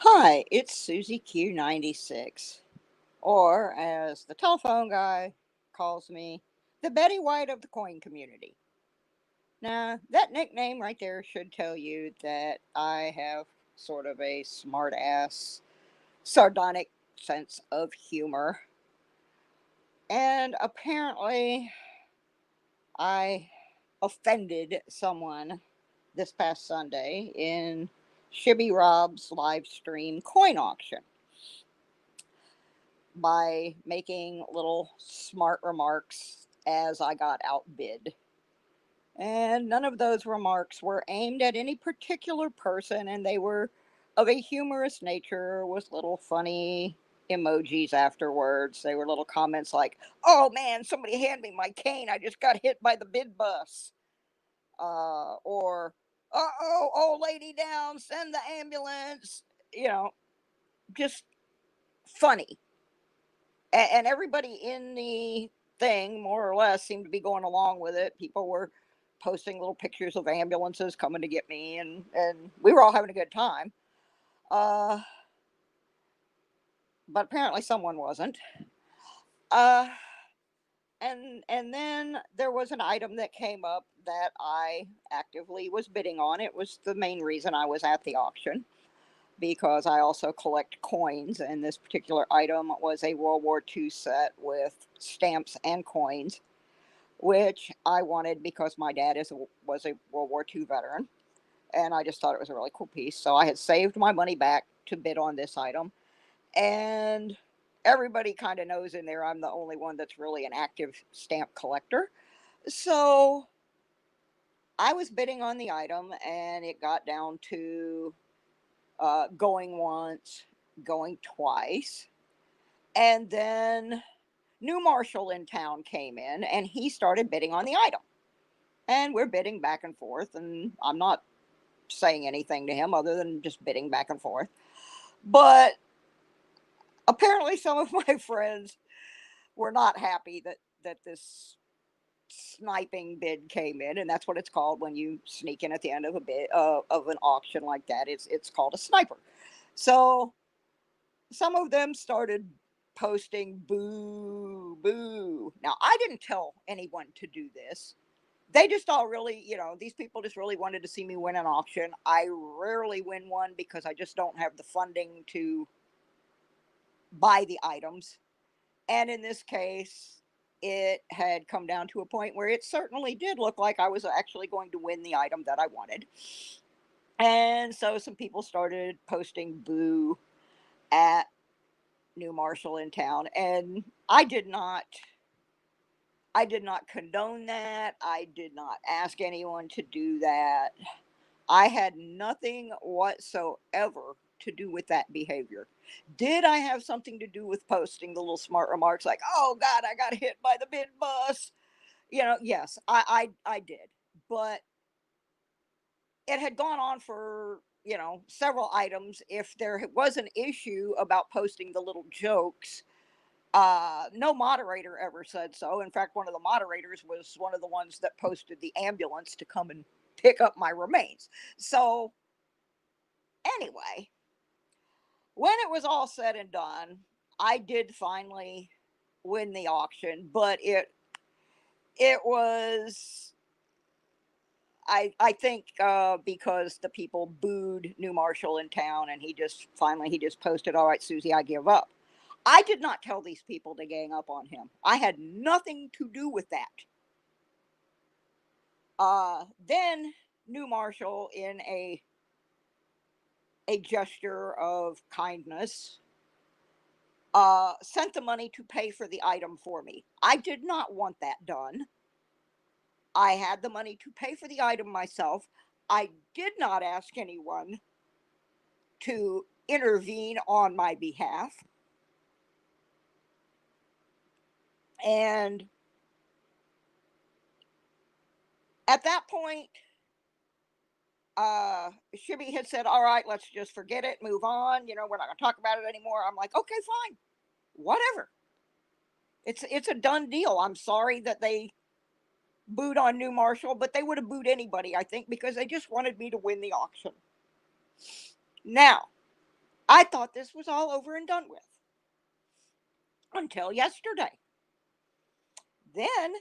Hi, it's Susie Q96, or as the telephone guy calls me, the Betty White of the coin community. Now, that nickname right there should tell you that I have sort of a smart ass, sardonic sense of humor. And apparently, I offended someone this past Sunday in Shibby Rob's live stream coin auction by making little smart remarks as I got outbid. And none of those remarks were aimed at any particular person, and they were of a humorous nature with little funny emojis afterwards. They were little comments like, "Oh man, somebody hand me my cane. I just got hit by the bid bus." Or, "Uh oh, old lady down, send the ambulance." You know, just funny. And everybody in the thing more or less seemed to be going along with it. People were posting little pictures of ambulances coming to get me, and we were all having a good time. uh but apparently someone wasn't. uh and then there was an item that came up that I actively was bidding on. It was the main reason I was at the auction, because I also collect coins, and this particular item was a World War II set with stamps and coins, which I wanted because my dad was a World War II veteran, and I just thought it was a really cool piece. So I had saved my money back to bid on this item, and everybody kind of knows in there I'm the only one that's really an active stamp collector. So I was bidding on the item, and it got down to going once, going twice, and then new marshal in town came in, and he started bidding on the item, and we're bidding back and forth, and I'm not saying anything to him other than just bidding back and forth. But apparently some of my friends were not happy that this sniping bid came in, and that's what it's called when you sneak in at the end of a bid of an auction like that. It's called a sniper. So some of them started posting boo boo. Now I didn't tell anyone to do this. They just all really, these people just really wanted to see me win an auction. I rarely win one because I just don't have the funding to buy the items. And in this case, it had come down to a point where it certainly did look like I was actually going to win the item that I wanted. And so some people started posting boo at new marshal in town, and I did not condone that. I did not ask anyone to do that. I had nothing whatsoever to do with that behavior. Did I have something to do with posting the little smart remarks like, "Oh God, I got hit by the bid bus"? Yes, I did. But it had gone on for, several items. If there was an issue about posting the little jokes, no moderator ever said so. In fact, one of the moderators was one of the ones that posted the ambulance to come and pick up my remains. So anyway, when it was all said and done, I did finally win the auction, but it was, I think, because the people booed new marshal in town, and he just posted, "All right, Susie, I give up." I did not tell these people to gang up on him. I had nothing to do with that. Then new marshal, in a gesture of kindness, sent the money to pay for the item for me. I did not want that done. I had the money to pay for the item myself. I did not ask anyone to intervene on my behalf. And at that point, Shibby had said, "All right, let's just forget it, move on. We're not going to talk about it anymore." I'm like, "Okay, fine, whatever. It's a done deal. I'm sorry that they booed on New Marshall, but they would have booed anybody, I think, because they just wanted me to win the auction." Now, I thought this was all over and done with until yesterday. Then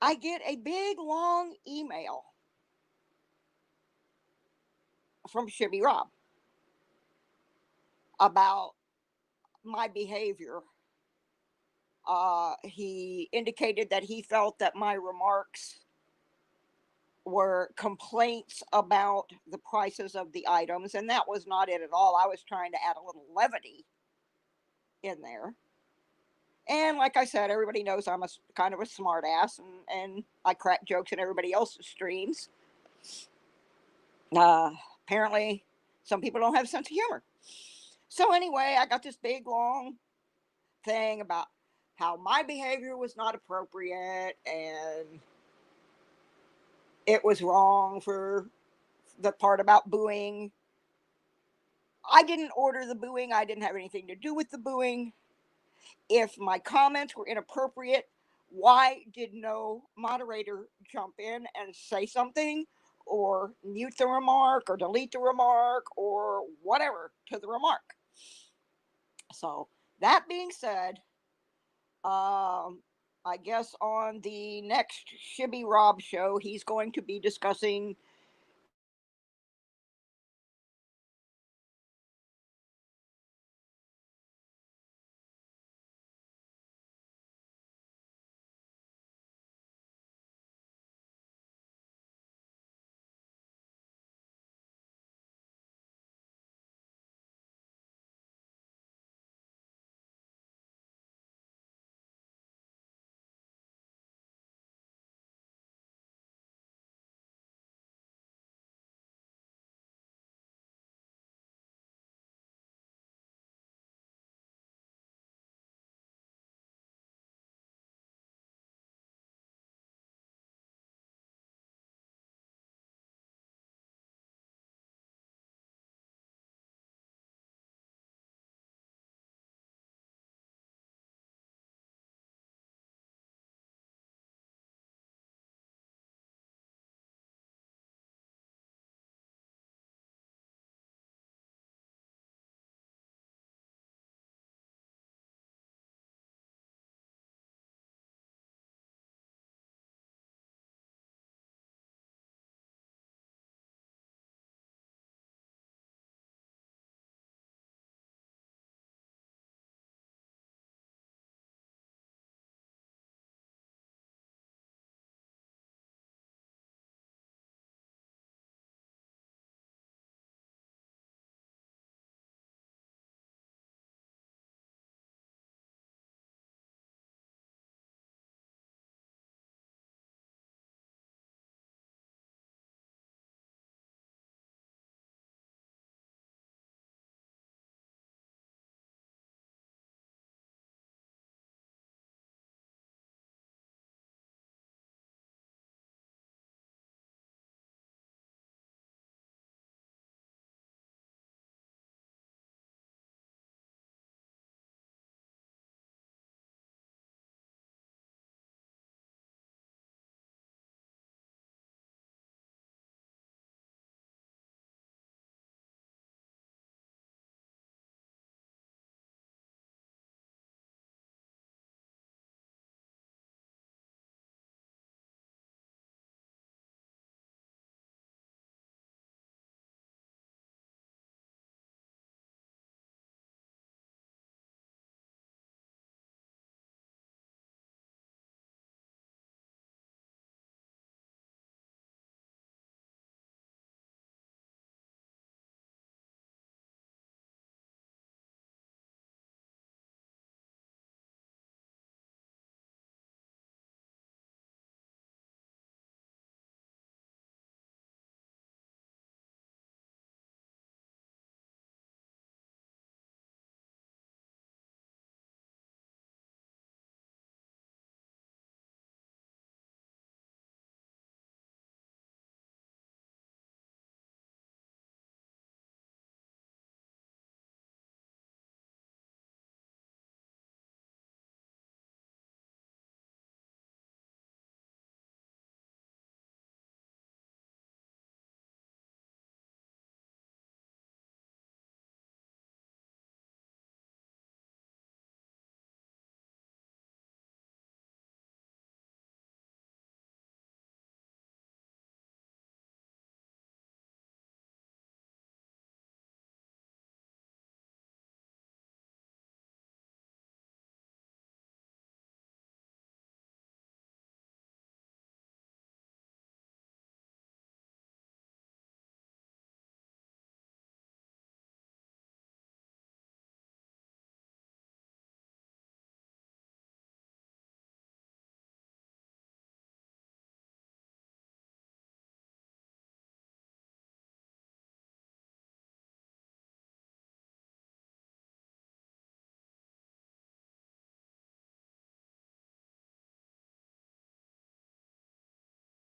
I get a big long email from Shibby Rob about my behavior. He indicated that he felt that my remarks were complaints about the prices of the items, and that was not it at all. I was trying to add a little levity in there. And like I said, everybody knows I'm kind of a smart ass, and I crack jokes in everybody else's streams. Uh, Apparently, some people don't have a sense of humor. So anyway, I got this big long thing about how my behavior was not appropriate and it was wrong for the part about booing. I didn't order the booing. I didn't have anything to do with the booing. If my comments were inappropriate, why did no moderator jump in and say something or mute the remark or delete the remark or whatever to the remark? So, that being said, I guess on the next Shibby Rob show, he's going to be discussing